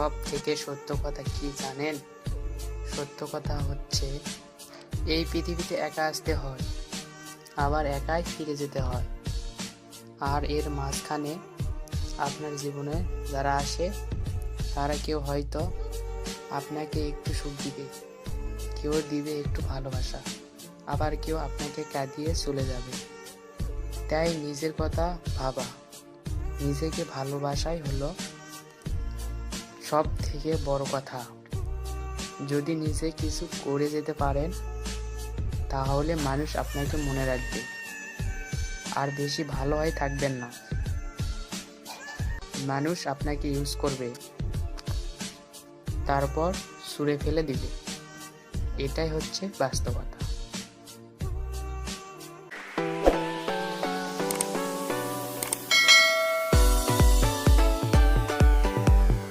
সব থেকে সত্য কথা কি জানেন? সত্য কথা হচ্ছে এই পৃথিবীতে একা আসতে হয়, আবার একাই ফিরে যেতে হয়। আর এর মাঝখানে আপনার জীবনে যারা আসে তারা কেউ হয়তো আপনাকে একটু সুখ দিবে, কেউ দিবে একটু ভালোবাসা, আবার কেউ আপনাকে কাঁদিয়ে চলে যাবে। তাই নিজের কথা ভাবা, নিজেকে ভালোবাসাই হলো সব থেকে বড় কথা। যদি নিজে কিছু করে যেতে পারেন তাহলে মানুষ আপনাকে মনে রাখবে, আর বেশি ভালো হয়ে থাকবেন না। মানুষ আপনাকে ইউজ করবে, তারপর ছুঁড়ে ফেলে দিবে। এটাই হচ্ছে বাস্তবতা।